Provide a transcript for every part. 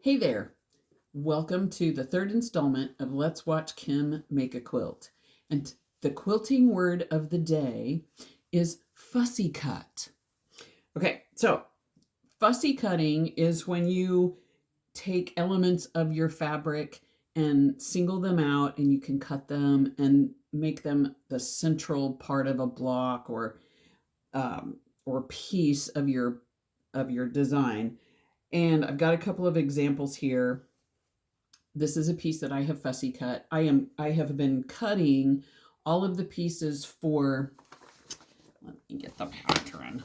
Hey there. Welcome to the third installment of Let's Watch Kim Make a Quilt. And the quilting word of the day is fussy cut. Okay, so fussy cutting is when you take elements of your fabric and single them out, and you can cut them and make them the central part of a block or piece of your design. And I've got a couple of examples here. This is a piece that I have fussy cut. I have been cutting all of the pieces for, let me get the pattern.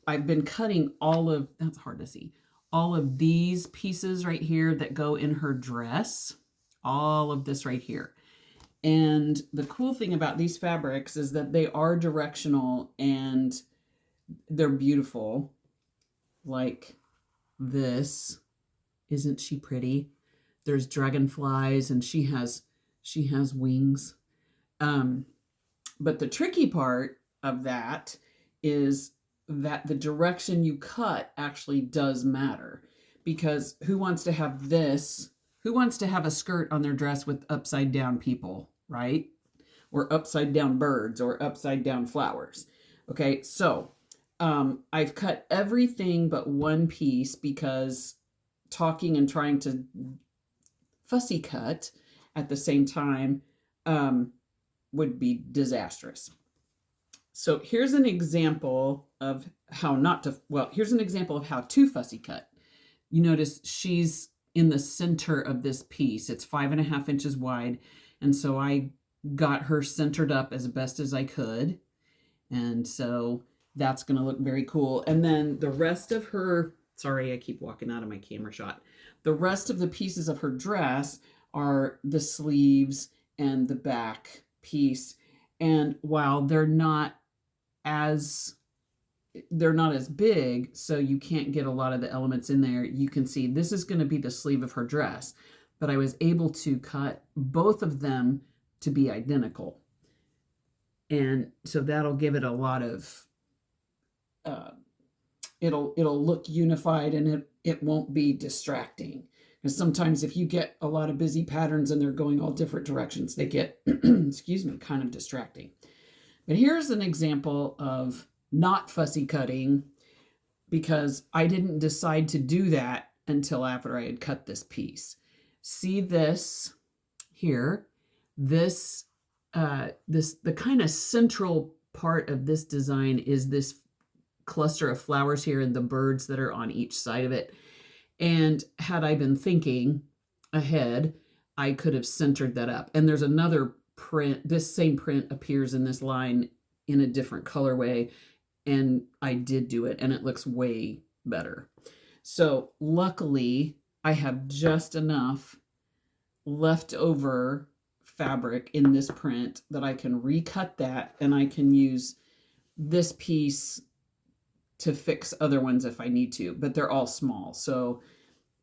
I've been cutting all of, that's hard to see, all of these pieces right here that go in her dress, all of this right here. And the cool thing about these fabrics is that they are directional and they're beautiful. Like this. Isn't she pretty? There's dragonflies and she has wings. But the tricky part of that is that the direction you cut actually does matter, because who wants to have this? Who wants to have a skirt on their dress with upside down people, right? Or upside down birds or upside down flowers. Okay, so I've cut everything but one piece because talking and trying to fussy cut at the same time would be disastrous. So here's an example of how not to, well, here's an example of how to fussy cut. You notice she's in the center of this piece. It's 5.5 inches wide. And so I got her centered up as best as I could. And so that's going to look very cool. And then the rest of her, sorry, I keep walking out of my camera shot. The rest of the pieces of her dress are the sleeves and the back piece. And while they're not as big, so you can't get a lot of the elements in there, you can see this is going to be the sleeve of her dress. But I was able to cut both of them to be identical. And so that'll give it a lot of it'll look unified, and it won't be distracting, because sometimes if you get a lot of busy patterns and they're going all different directions, they get excuse me, kind of distracting. But here's an example of not fussy cutting, because I didn't decide to do that until after I had cut this piece. See this here, this the kind of central part of this design is this cluster of flowers here and the birds that are on each side of it. And had I been thinking ahead, I could have centered that up. And there's another print, this same print appears in this line in a different colorway, and I did do it, and it looks way better. So luckily I have just enough leftover fabric in this print that I can recut that, and I can use this piece to fix other ones if I need to, but they're all small, so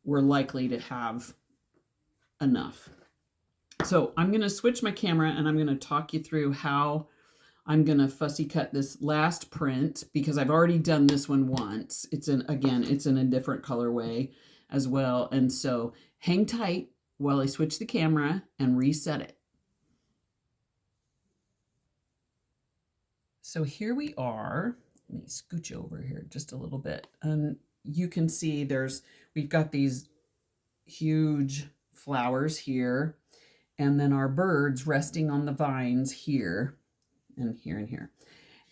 we're likely to have enough. So I'm going to switch my camera and I'm going to talk you through how I'm going to fussy cut this last print, because I've already done this one once. It's in a different colorway as well. And so hang tight while I switch the camera and reset it. So here we are. Let me scooch over here just a little bit. And you can see we've got these huge flowers here, and then our birds resting on the vines here and here and here.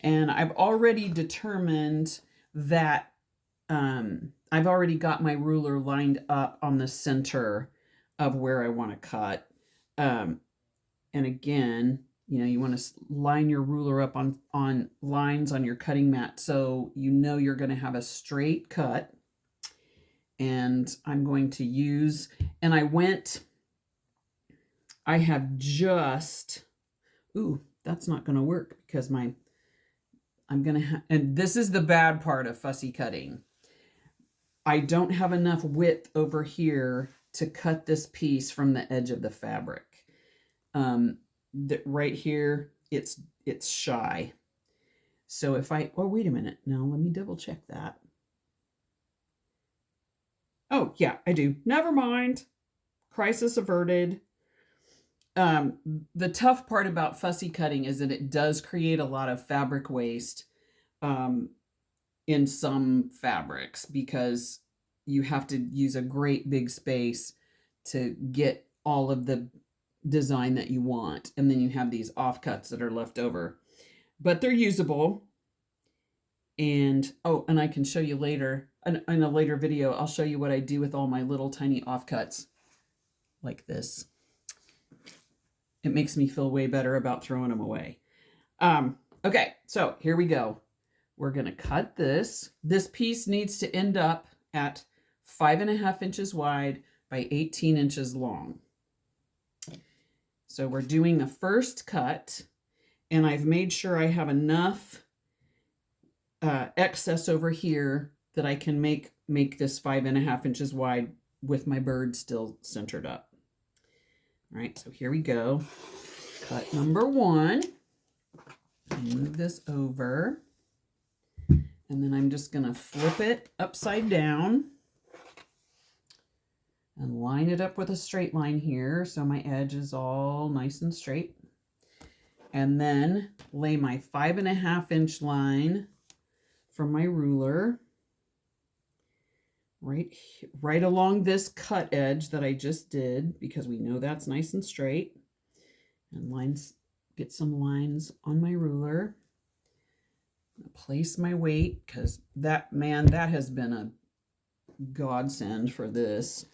And I've already determined that I've already got my ruler lined up on the center of where I want to cut. And again, you want to line your ruler up on lines on your cutting mat, so you're going to have a straight cut. And I'm going to use, and I have just, that's not going to work, because and this is the bad part of fussy cutting. I don't have enough width over here to cut this piece from the edge of the fabric. Right here, it's shy. So if wait a minute. Now let me double check that. Oh, yeah, I do. Never mind. Crisis averted. The tough part about fussy cutting is that it does create a lot of fabric waste um, in some fabrics because you have to use a great big space to get all of the design that you want. And then you have these offcuts that are left over, but they're usable. And oh, and I can show you later in a later video, I'll show you what I do with all my little tiny offcuts like this. It makes me feel way better about throwing them away. Okay, so here we go. We're going to cut this. This piece needs to end up at 5.5 inches wide by 18 inches long. So we're doing the first cut, and I've made sure I have enough excess over here that I can make this 5.5 inches wide with my bird still centered up. All right, so here we go. Cut number 1. Move this over. And then I'm just going to flip it upside down and line it up with a straight line here so my edge is all nice and straight. And then lay my 5.5 inch line from my ruler right along this cut edge that I just did, because we know that's nice and straight. And get some lines on my ruler. Place my weight, because that has been a godsend for this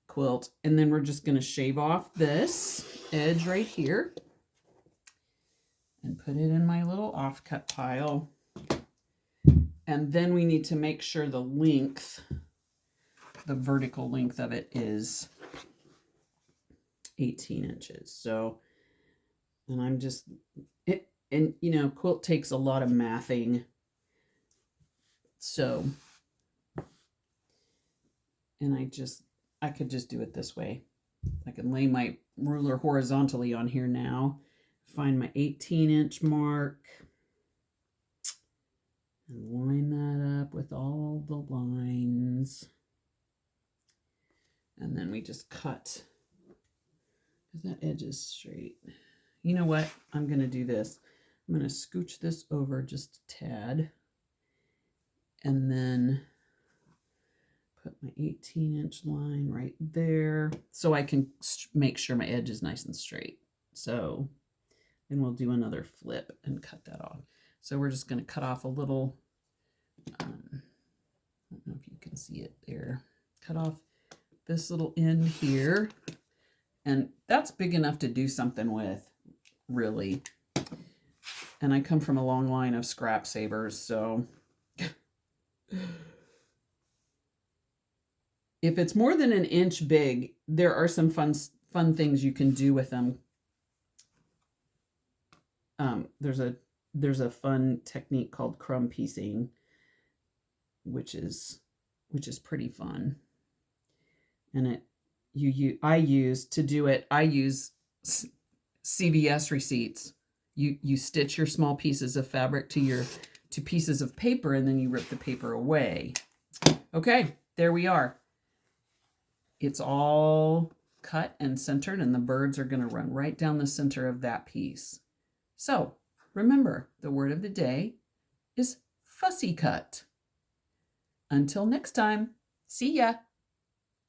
quilt. And then we're just going to shave off this edge right here and put it in my little offcut pile. And then we need to make sure the length, the vertical length of it is 18 inches. So, and I'm just, and you know, quilt takes a lot of mathing. So, and I could just do it this way. I can lay my ruler horizontally on here now, find my 18-inch mark, and line that up with all the lines. And then we just cut, because that edge is straight. You know what? I'm going to do this. I'm going to scooch this over just a tad, and then put my 18-inch line right there so I can make sure my edge is nice and straight. So then we'll do another flip and cut that off. So we're just going to cut off a little, I don't know if you can see it there, cut off this little end here. And that's big enough to do something with, really. And I come from a long line of scrap savers, so if it's more than 1 inch big, there are some fun things you can do with them. There's a fun technique called crumb piecing, which is pretty fun. And I use CVS receipts. You stitch your small pieces of fabric to pieces of paper, and then you rip the paper away. Okay, there we are. It's all cut and centered, and the birds are going to run right down the center of that piece. So remember, the word of the day is fussy cut. Until next time, see ya.